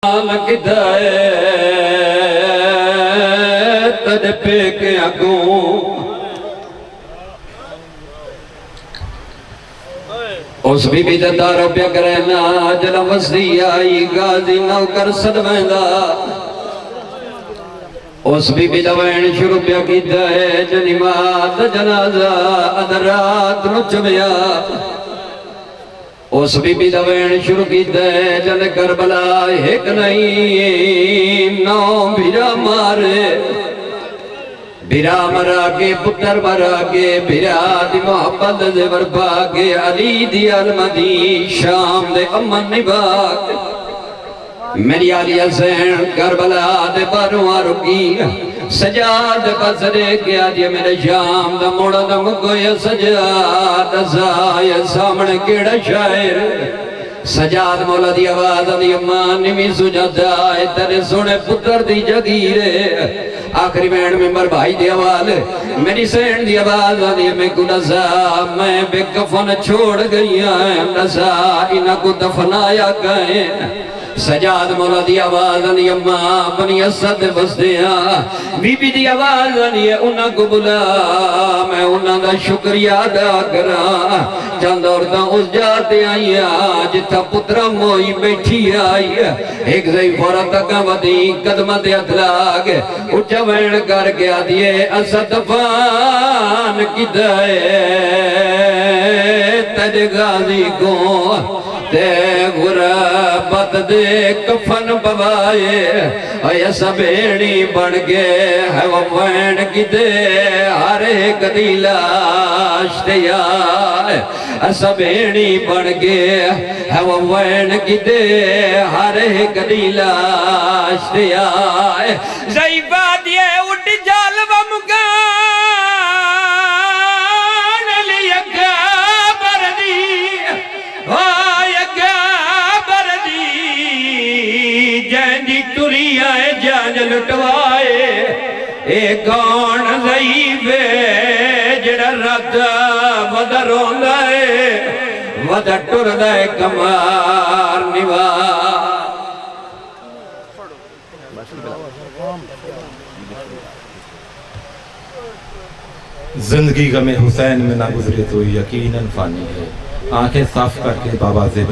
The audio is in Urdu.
لگدائے تد پہ کے اگوں اس بی بی دارو پہ کرنا جلم وسیع آئی غازی نوکر صدمیندا اس بی بی دوین شروع پہ کی دائے جنیمات جنازہ ادرات نچمیا اس بی بی دوین شروع کی دائے جن کربلا ایک نہیں نو بھیرا مارے بھیرا مرا کے پتر مرا کے بھیرا دی محبت دے وربا کے علی دی علمدی شام دے امن نباک میری علی حسین کربلا دے باروان رکی سجاد بسرے کیا دیا میرے شام دا موڑا دا مکوئی سجاد سائے سامنے کیڑا شاعر سجاد مولا دی آواز دی امان نمی سجادہ ہے ترے سونے پتر دی جگیرے آخری بینڈ ممبر بھائی دی آواز میری سین دی آواز دی میں کو نسا میں بے کفن چھوڑ گئی ہیں نسا انہ کو دفنایا گئے سجاد مولا دی آواز دی اماں بنی اسد بسدیاں بی بی دی آواز دی انہاں کو بلا میں انہاں دا شکریہ ادا کرا چند عورتاں اس جاتے آئیاں جتا پترہ موئی بیٹھی آئی ایک زی فورا تکا ودی قدمت اطلاق اچھا وین کر گیا دیئے اسد فان کی دائے تج غازی کو تے غربت دے کفن بوائے اے سبیڑی بڑھ گئے ہے وہ وین کی دے ہر ایک دیلاش دیا سبیڑی بڑھ گئے ہے وہ وین کی دے ہر ایک دیلاش دیا زیبہ دیے اٹھ جالوہ مگان لیا گابر دی جیندی تری آئے جانج لٹوائے اے کون ضعیف ہے جڑا رد ودا روندا ہے ودا ٹردا ہے کمار نوار زندگی غم حسین میں نہ گزرے تو یقیناً فانی ہے آنکھیں صاف کر کے بابا زیبلا